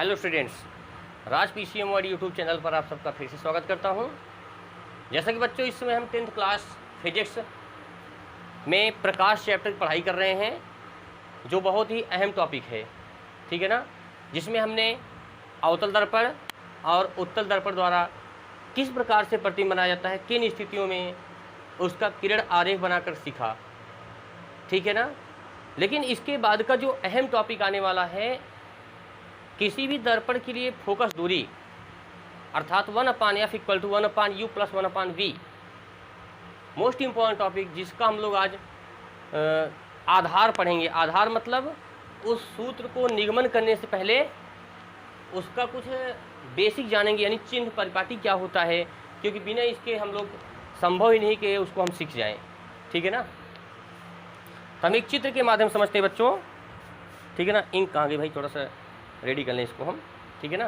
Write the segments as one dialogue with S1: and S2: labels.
S1: Hello students, राज PCM YouTube channel पर आप सबका फिर से स्वागत करता हूं। जैसा कि बच्चों इस समय हम 10th क्लास फिजिक्स में प्रकाश चैप्टर की पढ़ाई कर रहे हैं, जो बहुत ही अहम टॉपिक है, ठीक है ना। जिसमें हमने अवतल दर्पण और उत्तल दर्पण द्वारा किस प्रकार से प्रतिबिंब बनाया जाता है, किन स्थितियों में उसका किरण आरेख बनाकर सीखा, ठीक है ना। लेकिन इसके बाद का जो अहम टॉपिक आने वाला है, किसी भी दर्पण के लिए फोकस दूरी अर्थात 1/f=1/u + 1/v, most important topic, जिसका हम लोग आज आधार पढ़ेंगे। आधार मतलब उस सूत्र को निगमन करने से पहले उसका कुछ बेसिक जानेंगे, यानी चिन्ह परिपाटी क्या होता है, क्योंकि बिना इसके हम लोग संभव ही नहीं कि उसको हम सीख जाएं, ठीक है ना। तो हम एक चित्र के माध्यम से समझते हैं बच्चों, ठीक है ना। इंक कहाँ गई भाई, थोड़ा सा रेडी कर लें इसको हम, ठीक है ना।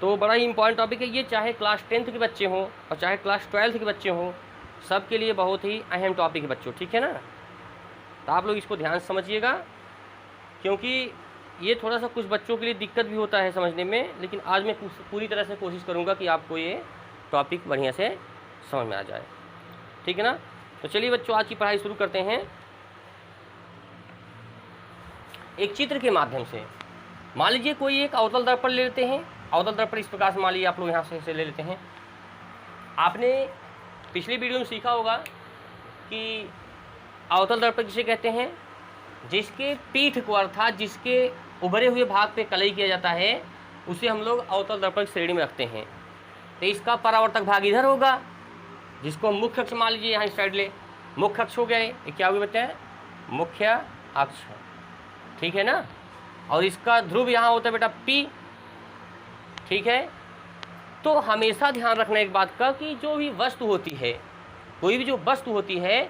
S1: तो बड़ा ही इंपॉर्टेंट टॉपिक है ये, चाहे क्लास 10th के बच्चे हों और चाहे क्लास 12th के बच्चे हों, सबके लिए बहुत ही अहम टॉपिक है बच्चों, ठीक है ना। तो आप लोग इसको ध्यान से समझिएगा, क्योंकि ये थोड़ा सा कुछ बच्चों के लिए दिक्कत भी होता है समझने में, लेकिन आज मैं पूरी तरह से कोशिश करूँगा कि आपको ये टॉपिक बढ़िया से समझ में आ जाए, ठीक है ना। तो चलिए बच्चों, आज की पढ़ाई शुरू करते हैं एक चित्र के माध्यम से। मान लीजिए कोई एक अवतल दर्पण ले लेते हैं। अवतल दर्पण इस प्रकार से मान लीजिए आप लोग यहाँ से ले लेते हैं। आपने पिछली वीडियो में सीखा होगा कि अवतल दर्पण किसे कहते हैं, जिसके पीठ को अर्थात जिसके उभरे हुए भाग पे कलई किया जाता है, उसे हम लोग अवतल दर्पण की श्रेणी में रखते हैं। तो इसका परावर्तक भाग इधर होगा, जिसको हम मुख्य अक्ष मान लीजिए, यहाँ इस साइड ले मुख्य अक्ष हो गया। ये क्या हुआ बताए, मुख्य अक्ष, ठीक है ना। और इसका ध्रुव यहाँ होता है बेटा P, ठीक है। तो हमेशा ध्यान रखना एक बात का कि जो भी वस्तु होती है, कोई भी जो वस्तु होती है,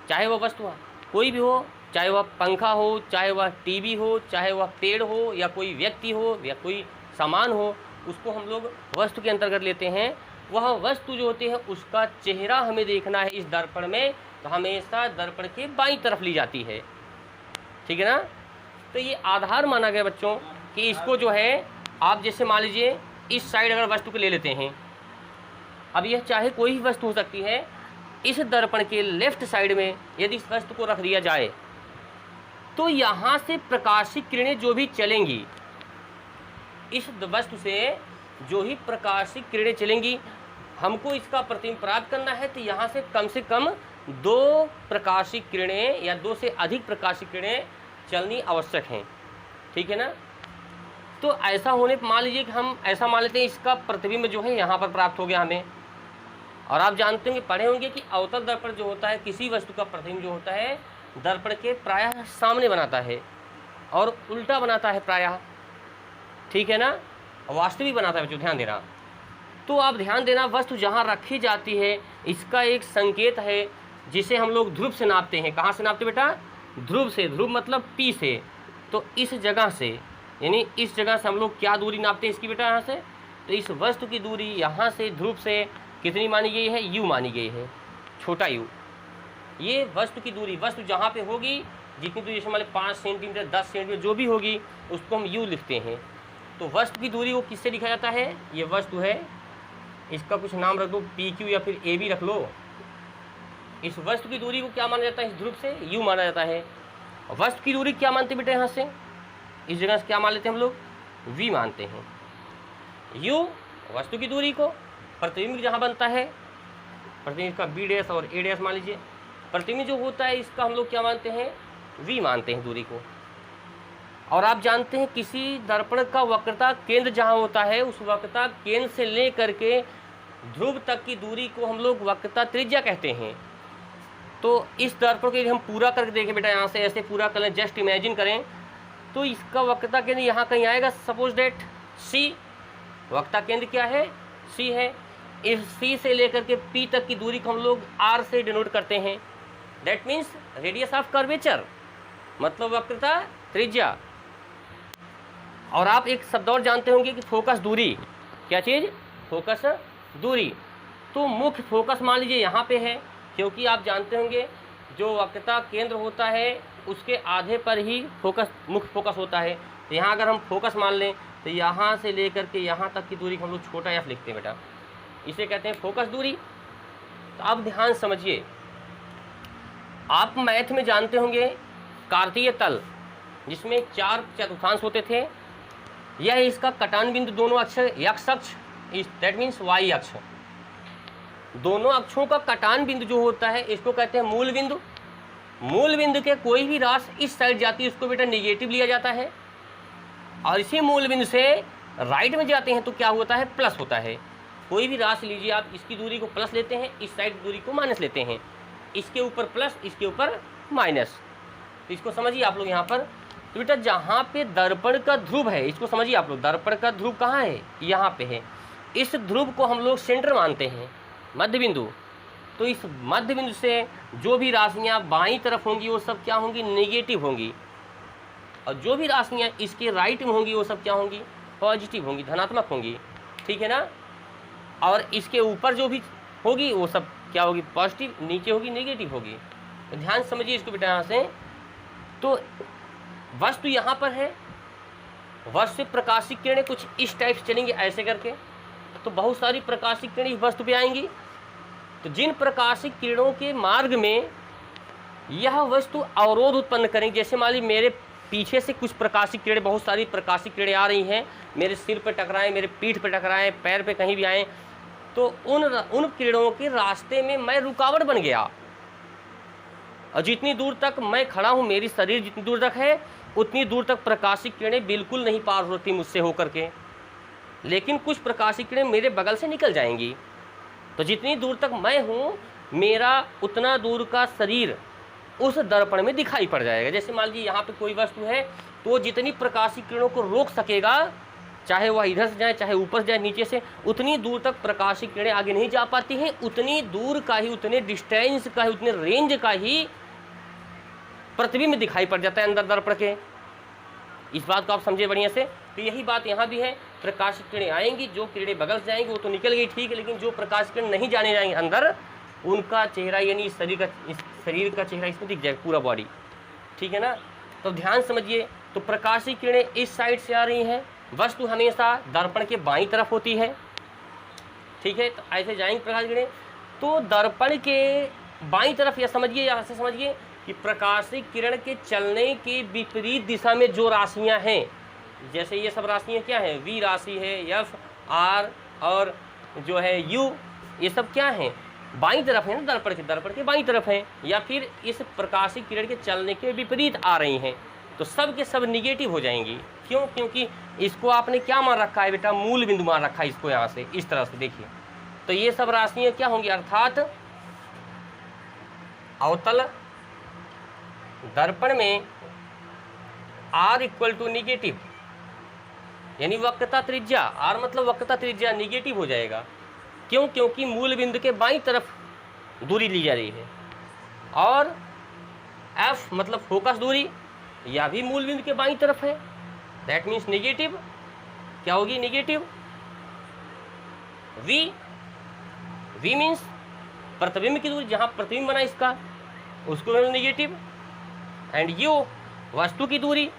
S1: चाहे वह वस्तु कोई भी हो, चाहे वह पंखा हो, चाहे वह टीवी हो, चाहे वह पेड़ हो, या कोई व्यक्ति हो, या कोई सामान हो, उसको हम लोग वस्तु के अंतर्गत लेते हैं। वह वस्तु जो होती है उसका चेहरा हमें देखना है इस दर्पण में, तो हमेशा दर्पण के बाईं तरफ ली जाती है, ठीक है ना। तो ये आधार माना गया बच्चों कि इसको जो है, आप जैसे मान लीजिए इस साइड अगर वस्तु को ले लेते हैं, अब यह चाहे कोई भी वस्तु हो सकती है, इस दर्पण के लेफ्ट साइड में यदि इस वस्तु को रख दिया जाए, तो यहाँ से प्रकाशित किरणें जो भी चलेंगी, इस वस्तु से जो ही प्रकाशित किरणें चलेंगी, हमको इसका प्रतिबिंब प्राप्त करना है। तो यहाँ से कम 2 प्रकाशित किरणें या 2 से अधिक प्रकाशित किरणें चलनी आवश्यक हैं, ठीक है ना। तो ऐसा होने पर मान लीजिए कि हम ऐसा मान लेते हैं, इसका प्रतिबिंब जो है यहाँ पर प्राप्त हो गया हमें। और आप जानते होंगे, पढ़े होंगे कि अवतल दर्पण जो होता है, किसी वस्तु का प्रतिबिंब जो होता है दर्पण के प्रायः सामने बनाता है और उल्टा बनाता है प्रायः, ठीक है ना। वास्तविक बनाता है बच्चों, ध्यान देना। तो आप ध्यान देना, वस्तु जहाँ रखी जाती है इसका एक संकेत है, जिसे हम लोग ध्रुव से नापते हैं। कहाँ से नापते बेटा, ध्रुव से। ध्रुव मतलब P से। तो इस जगह से, यानी इस जगह से हम लोग क्या दूरी नापते हैं इसकी बेटा, यहाँ से। तो इस वस्तु की दूरी यहाँ से ध्रुव से कितनी मानी गई है, U मानी गई है, छोटा U। ये वस्तु की दूरी, वस्तु जहाँ पे होगी, जितनी दूरी, जैसे मान लीजिए 5 सेंटीमीटर 10 सेंटीमीटर जो भी होगी, उसको हम U लिखते हैं। तो वस्तु की दूरी को किससे लिखा जाता है, ये वस्तु है, इसका कुछ नाम रख दो, PQ या फिर AB रख लो। इस वस्तु की दूरी को क्या माना जाता है, इस ध्रुव से U माना जाता है। वस्तु की दूरी क्या मानते हैं बेटा, यहाँ से इस जगह से क्या मान लेते हैं हम लोग, V मानते हैं। U वस्तु की दूरी को, प्रतिबिंब जहाँ बनता है, प्रतिबिंब का B' और A' मान लीजिए, प्रतिबिंब जो होता है इसका हम लोग क्या मानते हैं, V मानते हैं दूरी को। और आप जानते हैं किसी दर्पण का वक्रता केंद्र जहाँ होता है, उस वक्रता केंद्र से ले करके ध्रुव तक की दूरी को हम लोग वक्रता त्रिज्या कहते हैं। तो इस दर्पण को यदि हम पूरा करके देखें बेटा, यहाँ से ऐसे पूरा करें, जस्ट इमेजिन करें, तो इसका वक्रता केंद्र यहाँ कहीं आएगा, सपोज डेट C। वक्रता केंद्र क्या है, C है। इस C से लेकर के P तक की दूरी को हम लोग R से डिनोट करते हैं। That means radius of curvature, मतलब वक्रता त्रिज्या। और आप एक शब्द और जानते होंगे कि फोकस दूरी, क्या चीज़, फोकस दूरी। तो मुख्य फोकस मान लीजिए यहाँ पे है, क्योंकि आप जानते होंगे जो वक्रता केंद्र होता है उसके आधे पर ही फोकस, मुख्य फोकस होता है। तो यहाँ अगर हम फोकस मान लें, तो यहाँ से लेकर के यहाँ तक की दूरी को हम लोग छोटा f लिखते हैं बेटा, इसे कहते हैं फोकस दूरी। तो अब ध्यान समझिए, आप मैथ में जानते होंगे कार्तीय तल जिसमें 4 चतुर्थांश होते थे, यह इसका कटान बिंदु दोनों अक्ष x अक्ष दैट मीन्स y अक्ष, दोनों अक्षों का कटान बिंदु जो होता है इसको कहते हैं मूल बिंदु। मूल बिंदु के कोई भी राशि इस साइड जाती है उसको बेटा निगेटिव लिया जाता है, और इसी मूल बिंदु से राइट में जाते हैं तो क्या होता है, प्लस होता है। कोई भी राशि लीजिए आप, इसकी दूरी को प्लस लेते हैं, इस साइड दूरी को माइनस लेते हैं, इसके ऊपर प्लस इसके ऊपर माइनस। तो इसको समझिए आप लोग यहाँ पर। तो बेटा जहाँ पे दर्पण का ध्रुव है, इसको समझिए आप लोग, दर्पण का ध्रुव कहाँ है, यहाँ पे है। इस ध्रुव को हम लोग सेंटर मानते हैं, मध्य बिंदु। तो इस मध्य बिंदु से जो भी राशियाँ बाईं तरफ होंगी वो सब क्या होंगी, नेगेटिव होंगी, और जो भी राशियाँ इसके राइट में होंगी वो सब क्या होंगी, पॉजिटिव होंगी, धनात्मक होंगी, ठीक है ना। और इसके ऊपर जो भी होगी वो सब क्या होगी, पॉजिटिव, नीचे होगी नेगेटिव होगी। तो ध्यान समझिए इसको बेटा यहाँ से। तो वस्तु यहाँ पर है, वस्तु से प्रकाशिक किरणें कुछ इस टाइप से चलेंगी ऐसे करके, तो बहुत सारी प्रकाशिक किरणें इस वस्तु पे आएंगी। तो जिन प्रकाशिक किरणों के मार्ग में यह वस्तु अवरोध उत्पन्न करेंगे, जैसे मान ली मेरे पीछे से कुछ प्रकाशिक किरणें, बहुत सारी प्रकाशिक किरणें आ रही हैं, मेरे सिर पे टकराएं, मेरे पीठ पे टकराएं, पैर पे कहीं भी आएँ, तो उन किरणों के रास्ते में मैं रुकावट बन गया, और जितनी दूर तक मैं खड़ा हूँ, मेरी शरीर जितनी दूर तक है उतनी दूर तक प्रकाशिक किरणें बिल्कुल नहीं पार होती मुझसे होकर के, लेकिन कुछ प्रकाशिक किरणें मेरे बगल से निकल जाएंगी। तो जितनी दूर तक मैं हूँ मेरा उतना दूर का शरीर उस दर्पण में दिखाई पड़ जाएगा। जैसे मान लीजिए यहाँ पे कोई वस्तु है, तो जितनी प्रकाशिक किरणों को रोक सकेगा, चाहे वह इधर से जाए चाहे ऊपर से जाए नीचे से, उतनी दूर तक प्रकाशिक किरणें आगे नहीं जा पाती हैं। उतनी दूर का ही, उतने डिस्टेंस का ही, उतने रेंज का ही प्रतिबिंब दिखाई पड़ जाता है अंदर दर्पण के। इस बात को आप समझे बढ़िया से। तो यही बात यहाँ भी है, प्रकाशिक किरणें आएंगी, जो किरणें बगल से जाएंगी वो तो निकल गई ठीक है, लेकिन जो प्रकाश किरण नहीं जाने जाएंगे अंदर, उनका चेहरा यानी इस शरीर का चेहरा इसमें दिख जाएगा, पूरा बॉडी, ठीक है ना। तो ध्यान समझिए, तो प्रकाशिक किरणें इस साइड से आ रही हैं, वस्तु हमेशा दर्पण के बाईं तरफ होती है, ठीक है। तो ऐसे जाएंगे प्रकाशिक किरणें, तो दर्पण के बाईं तरफ, या समझिए, या ऐसे समझिए कि प्रकाशिक किरण के चलने के विपरीत दिशा में जो राशियां हैं, जैसे ये सब राशियां क्या हैं, वी राशि है, एफ, आर और जो है यू, ये सब क्या हैं, बाईं तरफ है ना, दर्पण के बाईं तरफ हैं, या फिर इस प्रकाशिक किरण के चलने के विपरीत आ रही हैं, तो सब के सब निगेटिव हो जाएंगी। क्यों? क्योंकि इसको आपने क्या मान रखा है बेटा, मूल बिंदु मान रखा है इसको, यहाँ से इस तरह से देखिए। तो ये सब राशियाँ क्या होंगी, अर्थात अवतल दर्पण में R इक्वल टू निगेटिव, यानी वक्रता त्रिज्या, R मतलब वक्रता त्रिज्या निगेटिव हो जाएगा। क्यों? क्योंकि मूल बिंदु के बाईं तरफ दूरी ली जा रही है, और F मतलब फोकस दूरी, यह भी मूल बिंदु के बाईं तरफ है, दैट मीन्स निगेटिव। क्या होगी, निगेटिव। V मीन्स प्रतिबिंब की दूरी, जहाँ प्रतिबिंब बना इसका उसको निगेटिव। एंड U वस्तु की दूरी,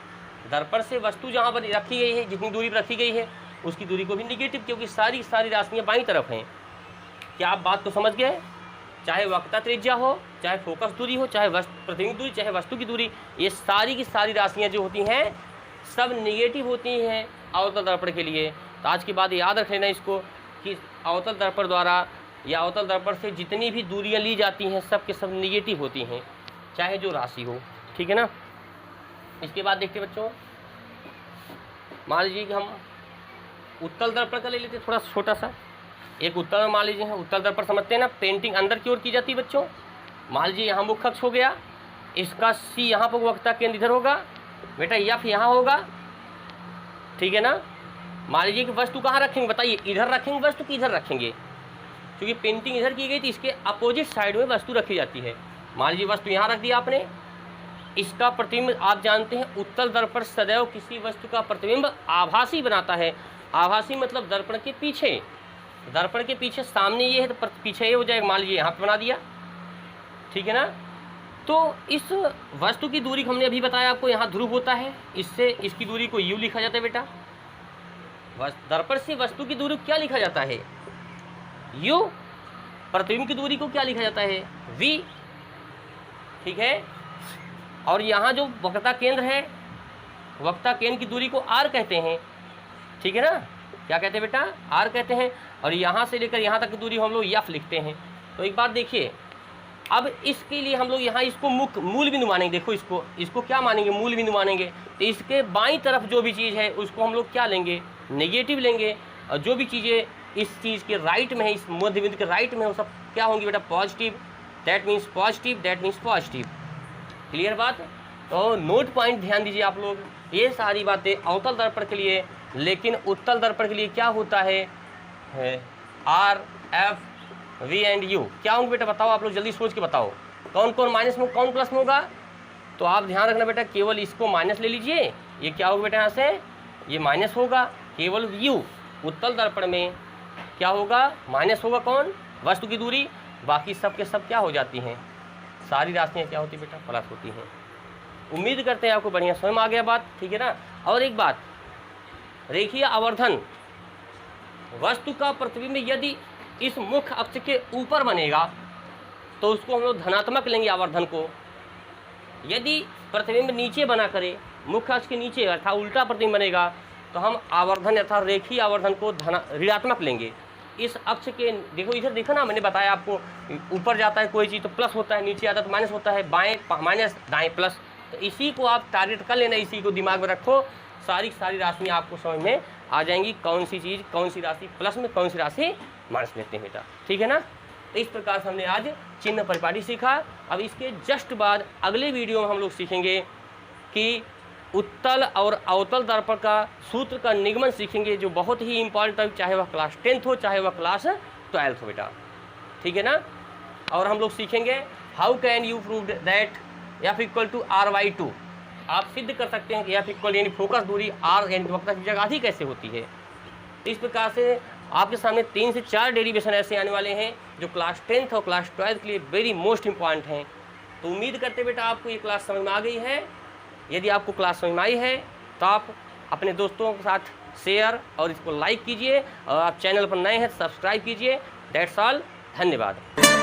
S1: दर्पण से वस्तु जहाँ पर रखी गई है, जितनी दूरी पर रखी गई है उसकी दूरी को भी निगेटिव, क्योंकि सारी राशियाँ बाईं तरफ हैं। क्या आप बात को समझ गए? चाहे वक्रता त्रिज्या हो, चाहे फोकस दूरी हो, चाहे प्रतिबिंब दूरी, चाहे वस्तु की दूरी, ये सारी की सारी राशियाँ जो होती हैं सब निगेटिव होती हैं अवतल दर्पण के लिए। तो आज की बात याद रख लेना इसको, कि अवतल दर्पण द्वारा या अवतल दर्पण से जितनी भी दूरियाँ ली जाती हैं सब के सब निगेटिव होती हैं, चाहे जो राशि हो, ठीक है ना। इसके बाद देखते बच्चों, मान लीजिए कि हम उत्तल दर्पण का ले लेते, थोड़ा छोटा सा एक उत्तल, मान लीजिए उत्तल दर्पण समझते हैं ना, पेंटिंग अंदर की ओर की जाती है बच्चों। मान लीजिए यहाँ मुख्य अक्ष हो गया, इसका C यहाँ पर वक्रता केंद्र इधर होगा बेटा, F यहाँ होगा, ठीक है ना। मान लीजिए कि वस्तु कहाँ रखेंगे बताइए, इधर रखेंगे वस्तु कि इधर रखेंगे, क्योंकि पेंटिंग इधर की गई थी, इसके अपोजिट साइड में वस्तु रखी जाती है। मान लीजिए वस्तु यहाँ रख दिया आपने, इसका प्रतिबिंब आप जानते हैं उत्तल दर्पण सदैव किसी वस्तु का प्रतिबिंब आभासी बनाता है। आभासी मतलब दर्पण के पीछे, दर्पण के पीछे, सामने ये है तो पीछे ये हो जाएगा। मान लीजिए यहाँ पे बना दिया, ठीक है ना। तो इस वस्तु की दूरी हमने अभी बताया आपको, यहाँ ध्रुव होता है, इससे इसकी दूरी को U लिखा जाता है बेटा, दर्पण से वस्तु की दूरी को क्या लिखा जाता है? u। प्रतिबिंब की दूरी को क्या लिखा जाता है? v। ठीक है। और यहाँ जो वक्रता केंद्र है, वक्रता केंद्र की दूरी को r कहते हैं। ठीक है ना, क्या कहते हैं बेटा? r कहते हैं। और यहाँ से लेकर यहाँ तक की दूरी हम लोग f लिखते हैं। तो एक बात देखिए, अब इसके लिए हम लोग यहाँ इसको मूल बिंदु मानेंगे। देखो इसको क्या मानेंगे? मूल बिंदु मानेंगे। तो इसके बाईं तरफ जो भी चीज़ है उसको हम लोग क्या लेंगे? नेगेटिव लेंगे। और जो भी चीज़ें इस चीज़ के राइट में है, इस मध्य बिंदु के राइट में, वो सब क्या होंगी बेटा? Positive. That means positive, that means positive. Clear बात? तो नोट पॉइंट ध्यान दीजिए आप लोग, ये सारी बातें अवतल दर्पण के लिए। लेकिन उत्तल दर्पण के लिए क्या होता है? R, F, V and U क्या होंगे बेटा? बताओ आप लोग, जल्दी सोच के बताओ। कौन कौन माइनस में, कौन प्लस में होगा? तो आप ध्यान रखना बेटा, केवल इसको माइनस ले लीजिए। ये क्या होगा बेटा? यहाँ से ये माइनस होगा। केवल यू उत्तल दर्पण में क्या होगा? माइनस होगा। कौन? वस्तु की दूरी। बाकी सब के सब क्या हो जाती हैं? सारी राशियाँ क्या होती बेटा? प्लस होती हैं। उम्मीद करते हैं आपको बढ़िया समझ में आ गया बात। ठीक है ना। और एक बात, रेखीय आवर्धन, वस्तु का प्रतिबिंब यदि इस मुख्य अक्ष के ऊपर बनेगा तो उसको हम लोग धनात्मक लेंगे आवर्धन को। यदि प्रतिबिंब नीचे बना करे, मुख्य अक्ष के नीचे अर्थात उल्टा प्रतिबिंब बनेगा, तो हम आवर्धन अर्थात रेखीय आवर्धन को ऋणात्मक लेंगे। इस अक्ष के देखो, इधर देखो ना, मैंने बताया आपको, ऊपर जाता है कोई चीज़ तो प्लस होता है, नीचे आता है तो माइनस होता है, बाएँ माइनस दाएँ प्लस। तो इसी को आप टारगेट कर लेना, इसी को दिमाग में रखो। सारी राशियाँ आपको समझ में आ जाएंगी, कौन सी चीज़, कौन सी राशि प्लस में, कौन सी राशि माइनस लेते हैं बेटा। ठीक है ना। तो इस प्रकार से हमने आज चिन्ह परिपाटी सीखा। अब इसके जस्ट बाद अगले वीडियो में हम लोग सीखेंगे कि उत्तल और अवतल दर्पण का सूत्र का निगमन सीखेंगे, जो बहुत ही इंपॉर्टेंट है, चाहे वह क्लास 10th हो, चाहे वह क्लास 12th हो बेटा। ठीक है ना। और हम लोग सीखेंगे how can you prove that F = R/2। आप सिद्ध कर सकते हैं कि F = यानी फोकस दूरी R यानी वक्रता की जगह आधी कैसे होती है। इस प्रकार से आपके सामने 3 से 4 डेरिवेशन ऐसे आने वाले हैं जो क्लास 10th और क्लास 12th के लिए वेरी मोस्ट इंपॉर्टेंट हैं। तो उम्मीद करते बेटा आपको ये क्लास समझ में आ गई है। यदि आपको क्लास समझ में आई है तो आप अपने दोस्तों के साथ शेयर और इसको लाइक कीजिए, और आप चैनल पर नए हैं तो सब्सक्राइब कीजिए। That's all. धन्यवाद।